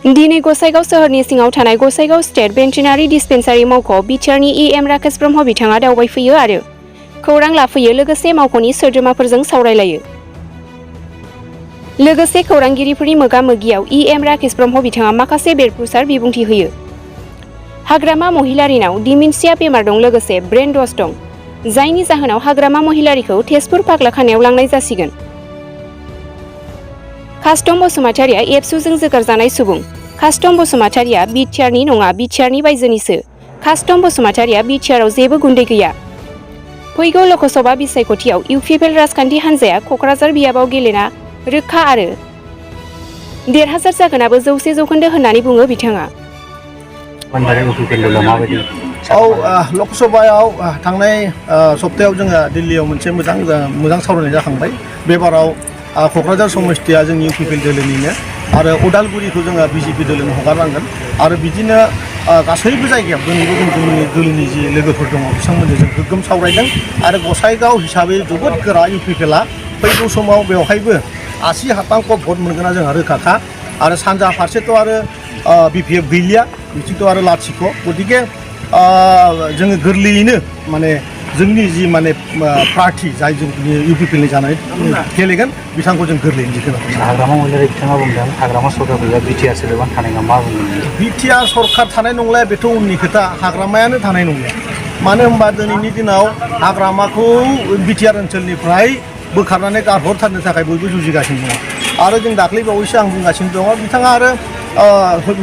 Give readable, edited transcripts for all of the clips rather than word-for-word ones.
दिनै गसाइगाव सोहोरनि सिङाव थानाय गसाइगाव स्टेट भेटेरिनारि डिस्पेन्सारि मावख'आव बिटिआरनि इएम राकेश ब्रह्म बिथाङा दावबायफैयो आरो खौरां लाफैयो लोगोसे मावख'नि सोद्रोमाफोरजों सावरायलायो। लोगोसे खौरांगिरिफोरनि मोगा-मोगियाव इएम राकेश ब्रह्म बिथाङा माखासे बेरफ्रुसार बिबुंथि होयो। हाग्रामा महिलारिनाव डिमेनशिया बेमार दं लोगोसे ब्रेन डज दं, जायनि जाहोनाव हाग्रामा महिलारिखौ तेजपुर फाग्लाखानायाव लांनाय जासिगोन। कास्टम बसुमतारिया एबसुजों जोगारजानाय सुबुं। कास्टम बसुमतारिया बिटिआरनि नङा, बिटिआरनि बायजोनिसो। कास्टम बसुमतारिया बिटिआरआव जेबो गुन्दै गैया। फैगौ ल'कसभा बिसायख'थियाव इउपिपिएल राजखान्थि हान्जाया क'क्राझार बियाबाव गेलेना रोखा आरो देरहासार जागोनाबो 100% होननानै बुङो बिथाङा। लकसभायाव थांनाय सप्तायाव जोङो दिल्लीयाव मोनसे मोजां सावरायनाय जाखांबाय। बे बाराव क'क्राझार समस्तिया जोंनि इउपिपिएल दोलोनिनो आरो उदालगुरिखौ जोङो बिजेपि दोलोनो हगारनांगोन आरो बिदिनो गासैबो जायगायाव जोंनि दोलोनि जि लोगोफोर दङ बिथांमोनजों जों गोग्गोम सावरायदों आरो गसाइगाव हिसाबै जोबोद गोरा इउपिपिएलआ फैगौ समाव बेवहायबो 80% भट मोनगोना जोंहा रोखाखा आरो सानजा फारसेथ' आरो बिपिएफ गैलिया, बिथिंथ' आरो लाथिख'। गतिके जोङो गोरलैयैनो माने जोंनि जि माने प्रार्थी जाय जोंनि इउपिपिएलनि जानानै गेलेगोन बिथांखौ जों गोरलैयैनो जिखोनो हाग्रामा महिलारि बिथाङा बुंदों हाग्रामा सरकार गैया, बिटिआर सोदोबानो थानाय नङा। मा बुंदों? बिटिआर सरकार थानाय नंलाया बेथ' उननि खोथा, हाग्रामायानो थानाय नंलिया। मानो होनबा दिनैनि दिनाव हाग्रामाखौ बिटिआर ओनसोलनिफ्राय बोखारनानै गारहरथारनो थाखाय बयबो जुजिगासिनो दङ आरो जों दाख्लै बावैसो आं बुंगासिनो दङ बिथाङा आरो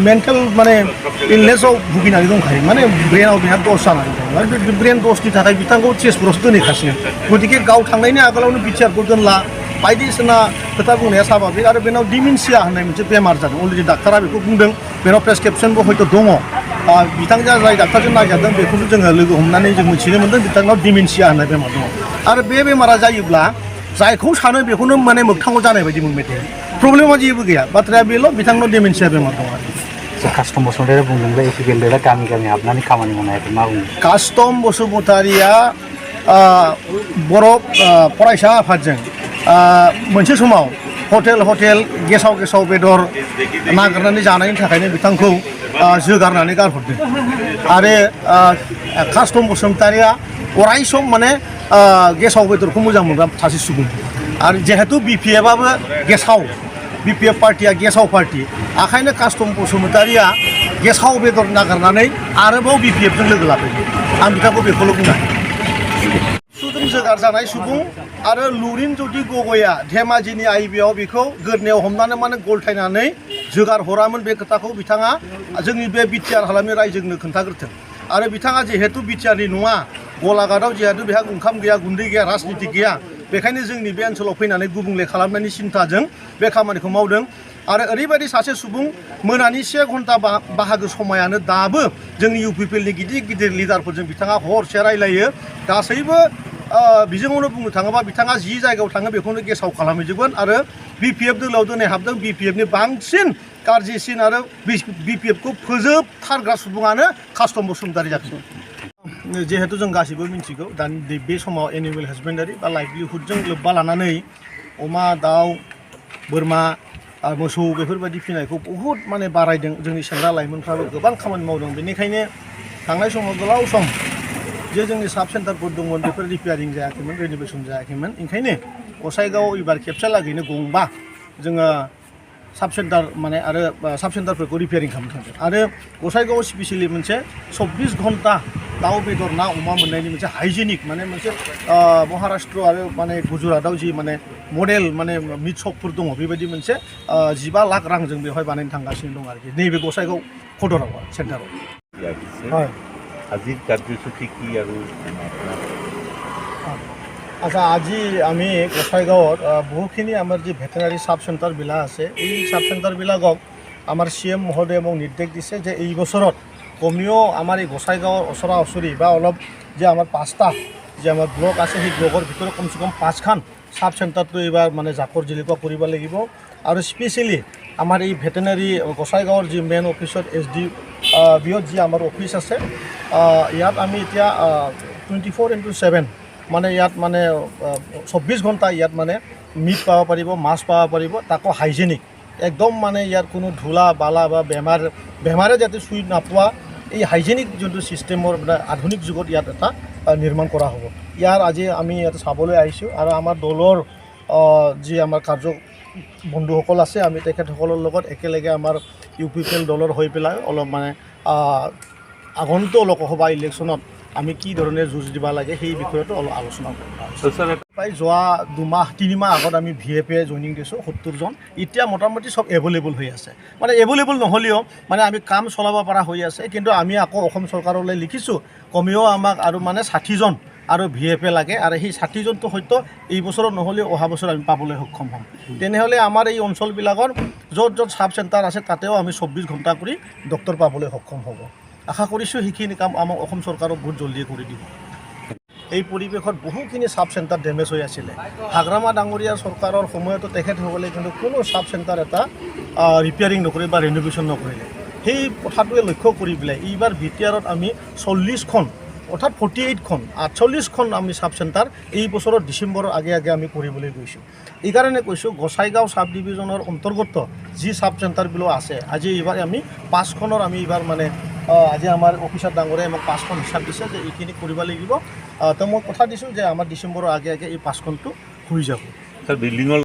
मेन्टेल माने इलनेसआव भुगिनानै दंखायो, माने ब्रेनाव बेहा दस जानानै दं आरो बे ब्रेन दसनि थाखाय बिथांखौ तेजपुरावसो दोनहैखासिगोन। गतिके गाव थांनायनि आगोलावनो बिटिआरखौ दोनला बायदिसिना खोथा बुंनाया स्वाभाबिक आरो बेनाव डिमेनशिया होननाय मोनसे बेमार जादों। अलरेडि डाक्टारा बेखौ बुंदों, बेनाव प्रेसक्रिपसनबो हयथ' दङ। बिथांजोआ जाय डाक्टारजों नागिरदों बेखौनो जोङो लोगो हमनानै जों मिथिनो मोन्दों बिथांनाव डिमेनशिया होननाय बेमार दङ आरो बे बेमारा जायोब्ला जायखौ सानो बेखौनो माने मोगथाङाव जानाय बायदि मोनबाय थायो। प्रब्लेमा जेबो गैया, बाथ्राया बेल' बिथांनाव डिमेनशिया बेमार दं आरो। कास्टम बसुमतारिया बुंदोंलै इउपिपिएल दोला गामि गामि हाबनानै खामानि मावनायखौ मा बुङो? कास्टम बसुमतारिया बर' फरायसा आफादजों मोनसे समाव हटेल गेसाव बेदर नागिरनानै जानायनि थाखायनो बिथांखौ जोगारनानै गारहरदों आरो कास्टम बसुमतारिया अराय सम माने गेसाव बेदरखौ मोजां मोनग्रा सासे सुबुं आरो जिहेतु बिपिएफआबो गेसाव, बिपिएफ पार्टिया गेसाव पार्टी, ओंखायनो कास्टम बसुमतारिया गेसाव बेदर नागिरनानै आरोबाव बिपिएफजों लोगो लाफैदों। आं बिथांखौ बेखौल' बुंनो हायो। सुदुं जोगार जानाय सुबुं आरो लुरिन ज्योति गगैआ धेमाजिनि आइबिआव बेखौ गोदनायाव हमनानै माने गलथायनानै जोगार हरामोन बे खोथाखौ बिथाङा जोंनि बे बिटिआर हालामनि रायजोनो खोन्थाग्रोथों आरो बिथाङा जिहेतु बिटिआरनि नङा, गलाघाटआव जिहेतु बेहा ओंखाम गैया, गुन्दै गैया, राजनिति गैया, बेखायनो जोंनि बे ओनसोलाव फैनानै गुबुंले खालामनायनि सिन्थाजों बे खामानिखौ मावदों आरो ओरैबायदि सासे सुबुं मोनानि 1 घन्टा बाहागो समायानो दाबो जोंनि इउपिपिएलनि गिदिर लिडारफोरजों बिथाङा हरसे रायलायो। गासैबो बिजोङावनो बुंनो थाङोबा बिथाङा जि जायगायाव थाङो बेखौनो गेसाव खालामहैजोबगोन आरो बिपिएफ दोलोआव दिनै हाबदों बिपिएफनि बांसिन गाज्रिसिन आरो बिपिएफखौ फोजोबथारग्रा सुबुङानो कास्टम बसुमतारि जादों। जिहेतु जों गासैबो मिन्थिगौ दानि बे समाव एनिमेल हासबेन्डारि बा लाइभलिहुडजों लोब्बा लानानै अमा, दाउ, बोरमा, मोसौ बेफोरबायदि फिनायखौ बहुद माने बारायदों। जोंनि सेंग्रा लाइमोनफ्राबो गोबां खामानि मावदों। बेनिखायनो थांनाय समाव गोलाव सम जे जोंनि साब सेन्टारफोर दंमोन बेफोर रिपेयारिं जायाखैमोन, रेन'भेसन जायाखैमोन। ओंखायनो गसाइगाव एबार खेबसे लागैनो गंबा जोङो साब सेन्टार माने आरो साब सेन्टारफोरखौ रिपेयारिं खालामनो थांदों आरो गसाइगावआव स्पेसियेलि मोनसे 24 घन्टा दाउ बेदर ना अमा मोननायनि मोनसे हाइजेनिक माने मोनसे महाराष्ट्र आरो माने गुजरातआव जि माने मडेल माने मिट शपफोर दङ बेबायदि मोनसे 15 लाख रांजों बेवहाय बानायनो थांगासिनो दं आरोखि नैबे गसाइगाव खदराव सेन्टाराव। হয় আজিৰ কাৰ্যসূচী কি আৰু আচ্ছা, আজি আমি গসাইগাঁৱত বহুখিনি আমাৰ যি ভেটেনাৰী সাব চেণ্টাৰবিলাক আছে এই সাব চেণ্টাৰবিলাকক আমাৰ CM মহোদয়ে মোক নিৰ্দেশ দিছে যে এই বছৰত কমেও আমাৰ এই গসাইগাঁৱৰ ওচৰা ওচৰি বা অলপ যে আমাৰ 5টা যে আমাৰ ব্লক আছে সেই ব্লকৰ ভিতৰত কমচে কম 5খন সাব চেণ্টাৰটো এইবাৰ মানে জাকৰ জিলিকা কৰিব লাগিব আৰু স্পেচিয়েলি আমাৰ এই ভেটেনাৰী গসাইগাঁৱৰ যি মেইন অফিচত SDBত যি আমাৰ অফিচ আছে ইয়াত আমি এতিয়া 24/7 মানে ইয়াত মানে 24 ঘণ্টা ইয়াত মানে মিট পাব পাৰিব, মাছ পাব পাৰিব, তাকো হাইজেনিক একদম মানে ইয়াৰ কোনো ধূলা বালা বা বেমাৰে যাতে চুই নাপোৱা এই হাইজেনিক যোনটো ছিষ্টেমৰ মানে আধুনিক যুগত ইয়াত এটা নিৰ্মাণ কৰা হ'ব। ইয়াৰ আজি আমি ইয়াত চাবলৈ আহিছোঁ আৰু আমাৰ দলৰ যি আমাৰ বন্ধুসকল আছে আমি তেখেতসকলৰ লগত একেলগে আমাৰ UPPL দলৰ হৈ পেলাই অলপ মানে আগন্তুক লোকসভা ইলেকশ্যনত আমি কি ধৰণে যুঁজ দিব লাগে সেই বিষয়তো অলপ আলোচনা কৰিম। প্ৰায় যোৱা 2-3 মাহ আগত আমি VFA জইনিং দিছোঁ 70 জন। এতিয়া মোটামুটি চব এভেইলেবল হৈ আছে, মানে এভেইলেবল নহ'লেও মানে আমি কাম চলাব পৰা হৈ আছে। কিন্তু আমি আকৌ অসম চৰকাৰলৈ লিখিছোঁ কমেও আমাক আৰু মানে 60 জন আৰু VFA লাগে, আৰু সেই 60 জনটো হয়তো এই বছৰত নহ'লেও অহা বছৰ আমি পাবলৈ সক্ষম হ'ম। তেনেহ'লে আমাৰ এই অঞ্চলবিলাকৰ য'ত ছাব চেণ্টাৰ আছে তাতেও আমি 24 ঘণ্টা কৰি ডক্টৰ পাবলৈ সক্ষম হ'ব। আশা কৰিছোঁ সেইখিনি কাম আমাক অসম চৰকাৰক বহুত জলদি কৰি দিব। এই পৰিৱেশত বহুখিনি ছাব চেণ্টাৰ ডেমেজ হৈ আছিলে। হাগ্ৰামা ডাঙৰীয়া চৰকাৰৰ সময়তো তেখেতসকলে কিন্তু কোনো ছাব চেণ্টাৰ এটা ৰিপেয়াৰিং নকৰিলে বা ৰেনোভেশ্যন নকৰিলে। সেই কথাটোৱে লক্ষ্য কৰি পেলাই এইবাৰ VTRত আমি 40খন অৰ্থাৎ 48খন 48খন আমি ছাব চেণ্টাৰ এই বছৰৰ ডিচেম্বৰৰ আগে আমি কৰিবলৈ গৈছোঁ। এইকাৰণে কৈছোঁ গোসাইগাঁও ছাব ডিভিজনৰ অন্তৰ্গত যি ছাব চেণ্টাৰবিলাক আছে আজি এইবাৰ আমি 5খনৰ আমি এইবাৰ মানে আজি আমাৰ অফিচাৰ ডাঙৰে আমাক 5খন হিচাপ দিছে যে এইখিনি কৰিব লাগিব। তো মই কথা দিছোঁ যে আমাৰ ডিচেম্বৰৰ আগে এই 5খনটো হৈ যাব। স্যার বিল্ডিংৰ